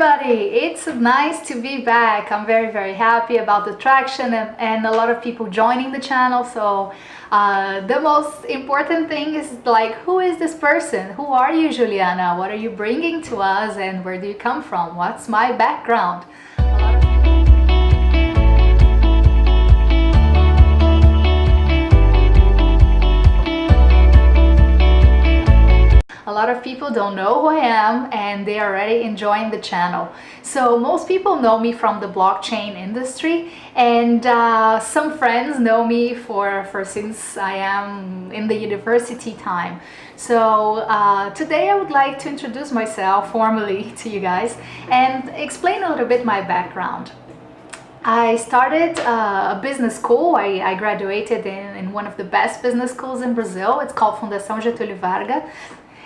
everybody, it's nice to be back. I'm very happy about the traction and a lot of people joining the channel. So the most important thing is like, who is this person? Who are you, Juliana? What are you bringing to us and where do you come from? What's my background? A lot of people don't know who I am and they are already enjoying the channel. So most people know me from the blockchain industry, and some friends know me for since I am in the university time. So today I would like to introduce myself formally to you guys and explain a little bit my background. I started a business school. I graduated in one of the best business schools in Brazil. It's called Fundação Getúlio Vargas.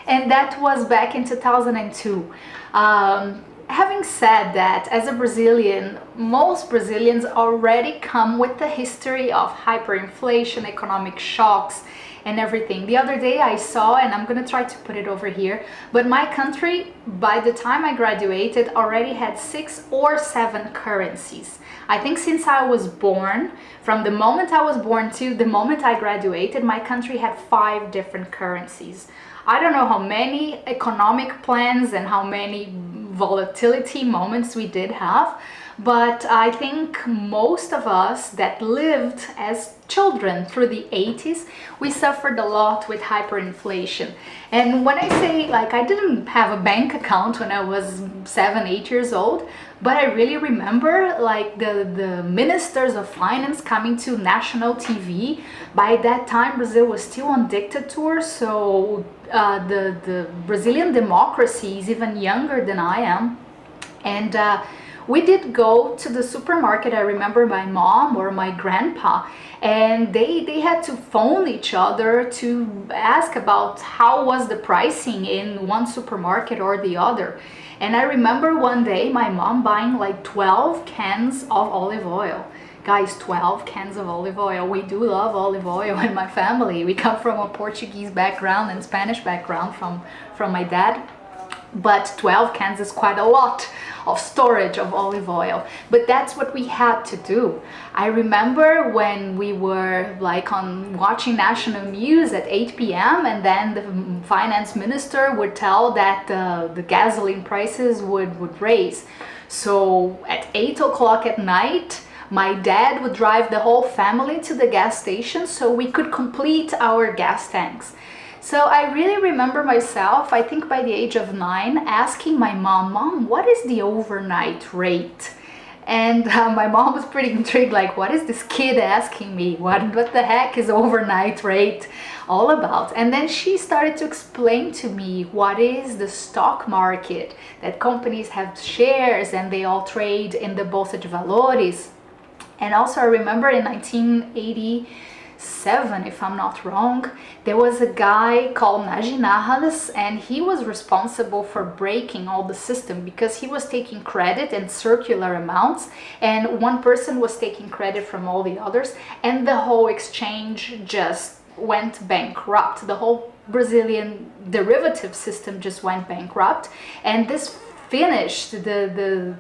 And that was back in 2002. Having said that, as a Brazilian, most Brazilians already come with the history of hyperinflation, economic shocks, and everything. The other day I saw, and I'm gonna try to put it over here, but my country, by the time I graduated, already had 6 or 7 currencies. I think since I was born, from the moment I was born to the moment I graduated, my country had 5 different currencies. I don't know how many economic plans and how many volatility moments we did have, but I think most of us that lived as children through the 80s, we suffered a lot with hyperinflation. And when I say, like, I didn't have a bank account when I was 7, 8 years old, but I really remember like the ministers of finance coming to national TV. By that time, Brazil was still on dictator, so the Brazilian democracy is even younger than I am. And we did go to the supermarket. I remember my mom or my grandpa, and they had to phone each other to ask about how was the pricing in one supermarket or the other. And I remember one day my mom buying like 12 cans of olive oil. Guys, 12 cans of olive oil. We do love olive oil in my family. We come from a Portuguese background and Spanish background from my dad. But 12 cans is quite a lot of storage of olive oil, but that's what we had to do. I remember when we were like on watching national news at 8 p.m. and then the finance minister would tell that the gasoline prices would raise. So at 8 o'clock at night, my dad would drive the whole family to the gas station so we could complete our gas tanks. So I really remember myself, I think by the age of 9, asking my mom, what is the overnight rate? And my mom was pretty intrigued, like, what is this kid asking me? What the heck is overnight rate all about? And then she started to explain to me what is the stock market, that companies have shares and they all trade in the Bolsa de Valores. And also I remember in 1987, if I'm not wrong, there was a guy called Najinahalas, and he was responsible for breaking all the system because he was taking credit and circular amounts, and one person was taking credit from all the others, and the whole exchange just went bankrupt. The whole Brazilian derivative system just went bankrupt, and this finished the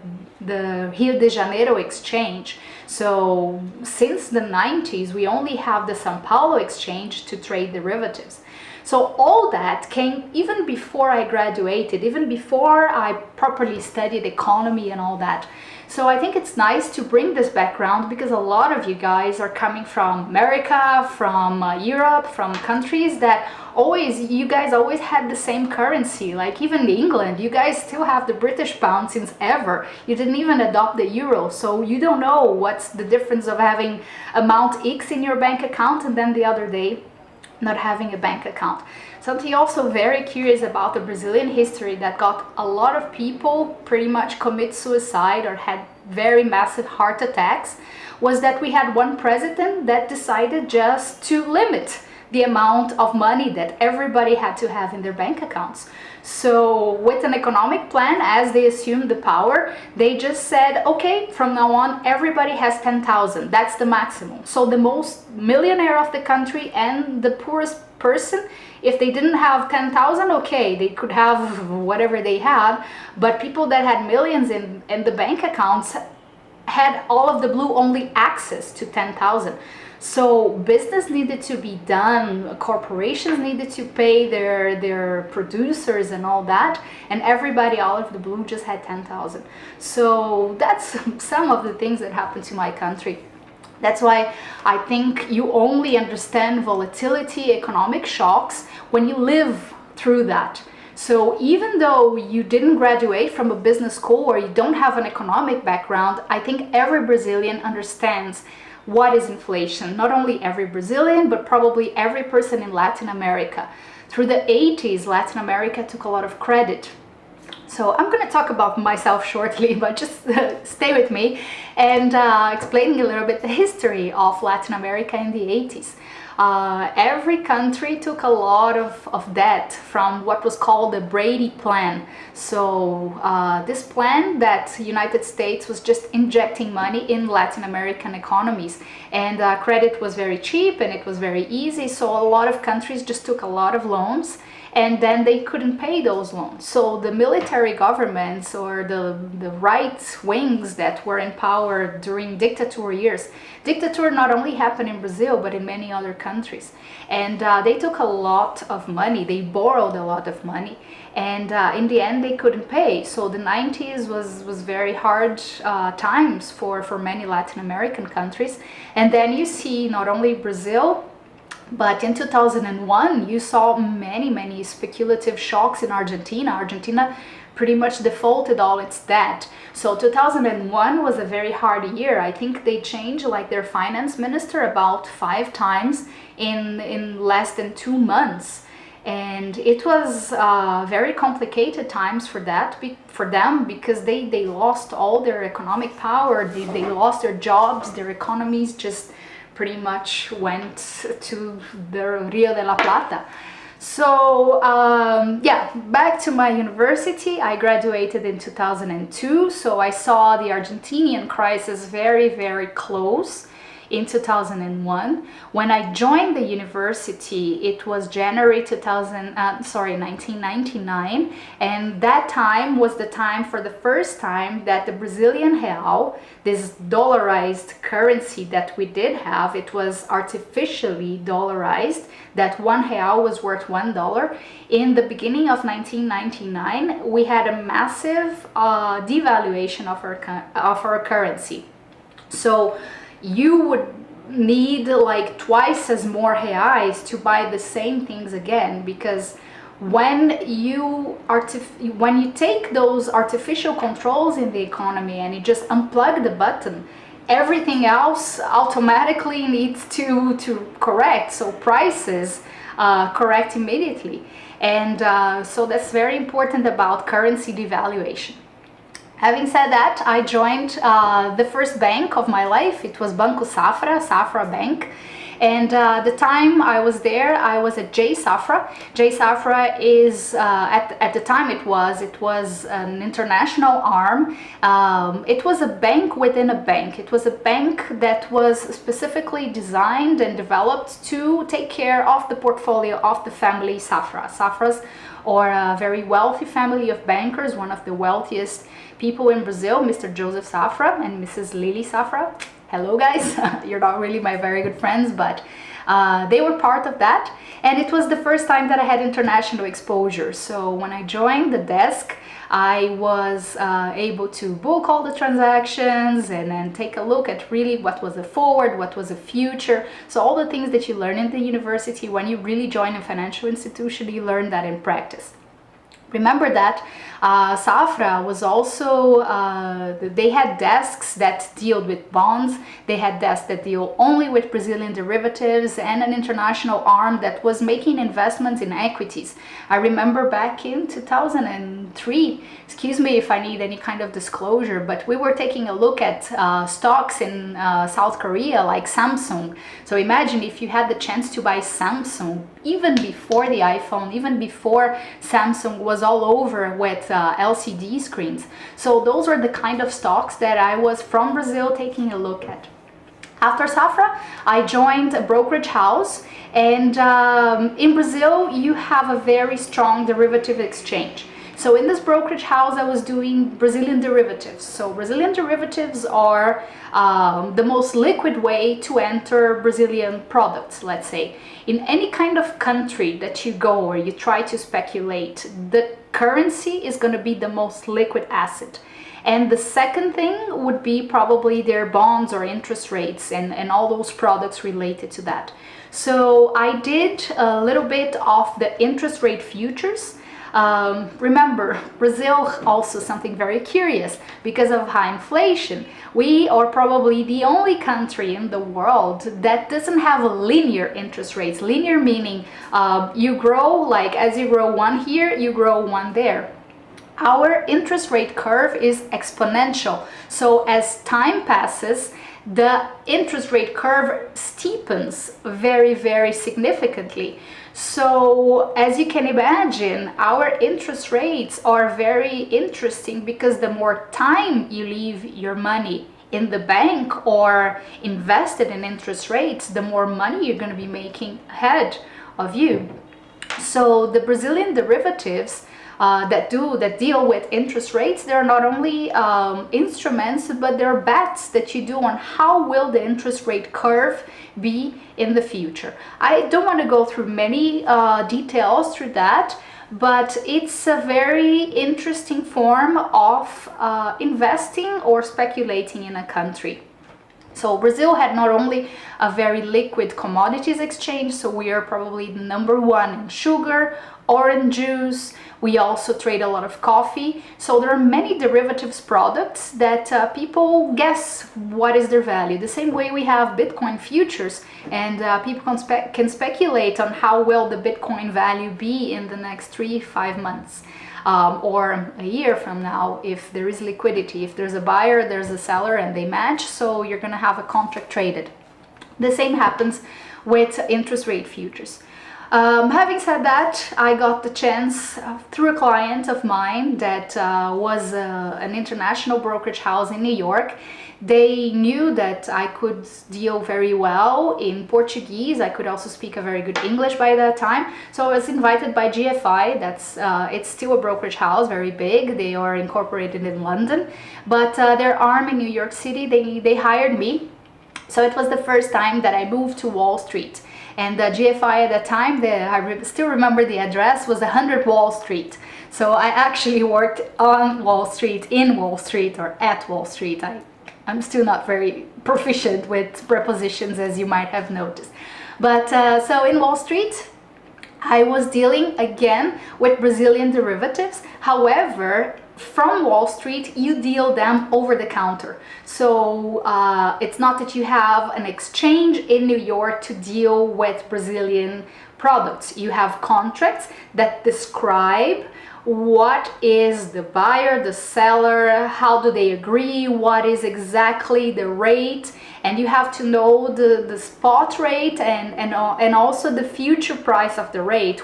Rio de Janeiro exchange. So since the 90s, we only have the São Paulo exchange to trade derivatives. So all that came even before I graduated, even before I properly studied economy and all that. So I think it's nice to bring this background because a lot of you guys are coming from America, from Europe, from countries that you guys always had the same currency. Like even England, you guys still have the British pound since ever. You didn't even adopt the euro, so you don't know what's the difference of having amount X in your bank account and then the other day not having a bank account. Something also very curious about the Brazilian history that got a lot of people pretty much commit suicide or had very massive heart attacks was that we had one president that decided just to limit the amount of money that everybody had to have in their bank accounts. So with an economic plan, as they assumed the power, they just said, okay, from now on, everybody has 10,000. That's the maximum. So the most millionaire of the country and the poorest person, if they didn't have 10,000, okay, they could have whatever they had, but people that had millions in the bank accounts had all of the blue only access to 10,000. So business needed to be done, corporations needed to pay their producers and all that, and everybody out of the blue just had 10,000. So that's some of the things that happened to my country. That's why I think you only understand volatility, economic shocks, when you live through that. So even though you didn't graduate from a business school or you don't have an economic background, I think every Brazilian understands what is inflation. Not only every Brazilian, but probably every person in Latin America. Through the 80s, Latin America took a lot of credit. So I'm going to talk about myself shortly, but just stay with me and explaining a little bit the history of Latin America in the 80s. Every country took a lot of debt from what was called the Brady Plan. So this plan that the United States was just injecting money in Latin American economies, and credit was very cheap and it was very easy. So a lot of countries just took a lot of loans, and then they couldn't pay those loans. So the military governments or the right wings that were in power during dictator years, dictator not only happened in Brazil, but in many other countries. And they took a lot of money, they borrowed a lot of money, and in the end they couldn't pay. So the 90s was very hard times for many Latin American countries. And then you see not only Brazil, but in 2001, you saw many speculative shocks in Argentina. Argentina pretty much defaulted all its debt. So 2001 was a very hard year. I think they changed like their finance minister about 5 times in less than 2 months. And it was very complicated times for them because they lost all their economic power. They lost their jobs, their economies just pretty much went to the Rio de la Plata. So yeah, back to my university. I graduated in 2002, so I saw the Argentinian crisis very close in 2001. When I joined the university, it was January 1999, and that time was the time for the first time that the Brazilian real, this dollarized currency that we did have, it was artificially dollarized, that 1 real was worth $1. In the beginning of 1999, we had a massive devaluation of our currency. So you would need like twice as more reais to buy the same things again, because when you take those artificial controls in the economy and you just unplug the button, everything else automatically needs to correct. So prices correct immediately, and so that's very important about currency devaluation. Having said that, I joined the first bank of my life. It was Banco Safra, Safra Bank. And the time I was there, I was at J Safra. J Safra is, at the time it was an international arm. It was a bank within a bank. It was a bank that was specifically designed and developed to take care of the portfolio of the family Safra. Safras are a very wealthy family of bankers, one of the wealthiest people in Brazil, Mr. Joseph Safra and Mrs. Lily Safra. Hello guys, you're not really my very good friends, but they were part of that. And it was the first time that I had international exposure. So when I joined the desk, I was able to book all the transactions and then take a look at really what was a forward, what was a future. So all the things that you learn in the university, when you really join a financial institution, you learn that in practice. Remember that Safra was also, they had desks that deal with bonds, they had desks that deal only with Brazilian derivatives, and an international arm that was making investments in equities. I remember back in 2003, excuse me if I need any kind of disclosure, but we were taking a look at stocks in South Korea like Samsung. So imagine if you had the chance to buy Samsung even before the iPhone, even before Samsung was all over with LCD screens. So those were the kind of stocks that I was from Brazil taking a look at. After Safra, I joined a brokerage house, and in Brazil, you have a very strong derivative exchange. So in this brokerage house, I was doing Brazilian derivatives. So Brazilian derivatives are the most liquid way to enter Brazilian products, let's say. In any kind of country that you go or you try to speculate, the currency is going to be the most liquid asset. And the second thing would be probably their bonds or interest rates and all those products related to that. So I did a little bit of the interest rate futures. Remember, Brazil also something very curious because of high inflation. We are probably the only country in the world that doesn't have linear interest rates. Linear meaning you grow, like as you grow one here, you grow one there. Our interest rate curve is exponential. So as time passes, the interest rate curve steepens very, very significantly. So as you can imagine, our interest rates are very interesting because the more time you leave your money in the bank or invested in interest rates, the more money you're going to be making ahead of you. So the Brazilian derivatives that deal with interest rates, they're not only instruments, but they're bets that you do on how will the interest rate curve be in the future. I don't want to go through many details through that, but it's a very interesting form of investing or speculating in a country. So Brazil had not only a very liquid commodities exchange, so we are probably number one in sugar, orange juice. We also trade a lot of coffee. So there are many derivatives products that people guess what is their value. The same way we have Bitcoin futures, and people can speculate on how will the Bitcoin value be in the next 3-5 months. Or a year from now, if there is liquidity, if there's a buyer, there's a seller, and they match, so you're going to have a contract traded. The same happens with interest rate futures. Having said that, I got the chance through a client of mine that was an international brokerage house in New York. They knew that I could deal very well in Portuguese. I could also speak a very good English by that time. So I was invited by GFI. It's still a brokerage house, very big. They are incorporated in London, but their arm in New York City, they hired me. So it was the first time that I moved to Wall Street. And the GFI at that time, I still remember the address, was 100 Wall Street. So I actually worked on Wall Street, in Wall Street, or at Wall Street. I'm still not very proficient with prepositions, as you might have noticed. But so in Wall Street, I was dealing again with Brazilian derivatives. However, from Wall Street, you deal them over the counter. So it's not that you have an exchange in New York to deal with Brazilian products. You have contracts that describe what is the buyer, the seller, how do they agree, what is exactly the rate, and you have to know the spot rate and also the future price of the rate.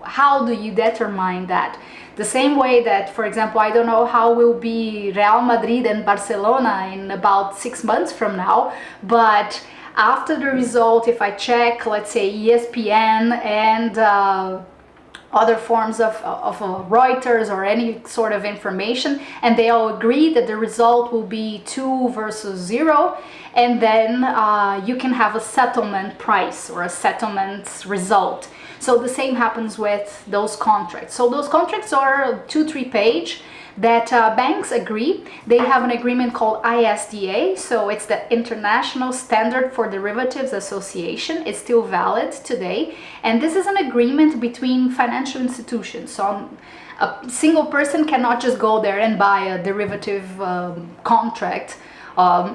How do you determine that? The same way that, for example, I don't know how will be Real Madrid and Barcelona in about 6 months from now, but after the result, if I check, let's say ESPN and other forms of Reuters or any sort of information, and they all agree that the result will be 2 versus 0, and then you can have a settlement price or a settlement result. So the same happens with those contracts. So those contracts are 2-3 page that banks agree. They have an agreement called ISDA, so it's the International Standard for Derivatives Association. It's still valid today, and this is an agreement between financial institutions. So a single person cannot just go there and buy a derivative contract.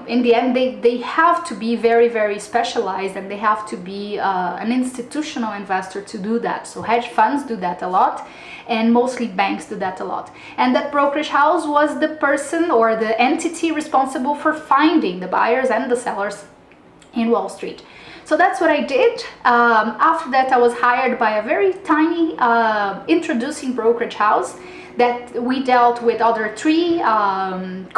In the end, they have to be very, very specialized, and they have to be an institutional investor to do that. So hedge funds do that a lot, and mostly banks do that a lot. And that brokerage house was the person or the entity responsible for finding the buyers and the sellers in Wall Street. So that's what I did. After that, I was hired by a very tiny introducing brokerage house that we dealt with other three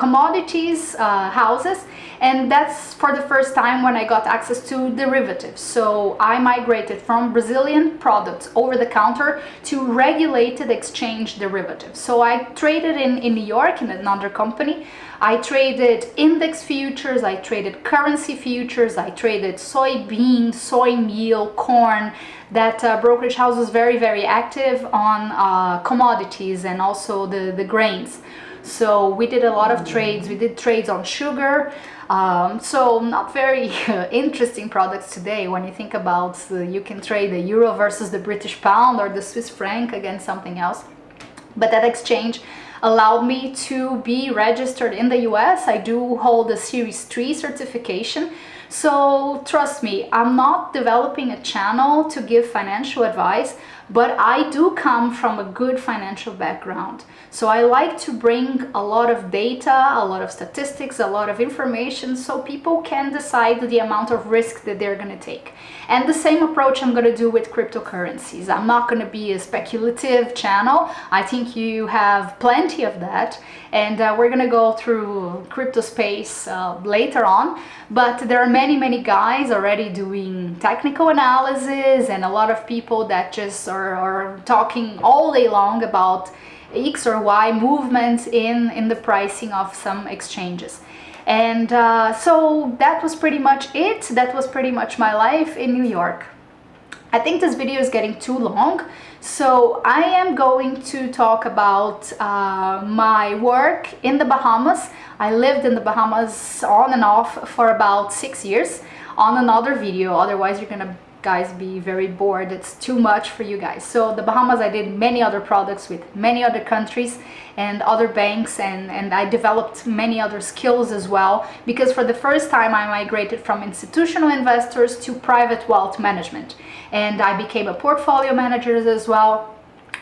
commodities houses, and that's for the first time when I got access to derivatives. So I migrated from Brazilian products over the counter to regulated exchange derivatives. So I traded in New York in another company. I traded index futures, I traded currency futures, I traded soybean, soy meal, corn. That brokerage house was very, very active on commodities and also the grains. So we did a lot of trades. We did trades on sugar. So not very interesting products today when you think about you can trade the euro versus the British pound or the Swiss franc against something else. But that exchange allowed me to be registered in the US. I do hold a Series 3 certification. So trust me, I'm not developing a channel to give financial advice, but I do come from a good financial background. So I like to bring a lot of data, a lot of statistics, a lot of information so people can decide the amount of risk that they're going to take. And the same approach I'm going to do with cryptocurrencies. I'm not going to be a speculative channel. I think you have plenty of that. And we're going to go through crypto space later on. But there are many guys already doing technical analysis, and a lot of people that just are talking all day long about X or Y movements in the pricing of some exchanges. And so that was pretty much it. That was pretty much my life in New York. I think this video is getting too long, so I am going to talk about my work in the Bahamas. I lived in the Bahamas on and off for about 6 years on another video, otherwise you're gonna guys be very bored. It's too much for you guys. So the Bahamas, I did many other products with many other countries and other banks, and I developed many other skills as well, because for the first time I migrated from institutional investors to private wealth management, and I became a portfolio manager as well.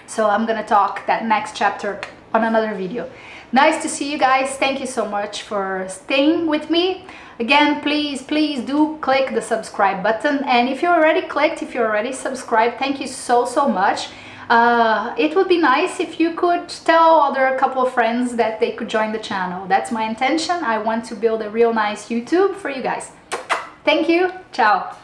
So I'm gonna talk that next chapter on another video. Nice to see you guys. Thank you so much for staying with me. Again, please do click the subscribe button, and if you already clicked, if you already subscribed, thank you so much. It would be nice if you could tell a couple of friends that they could join the channel. That's my intention. I want to build a real nice YouTube for you guys. Thank you. Ciao.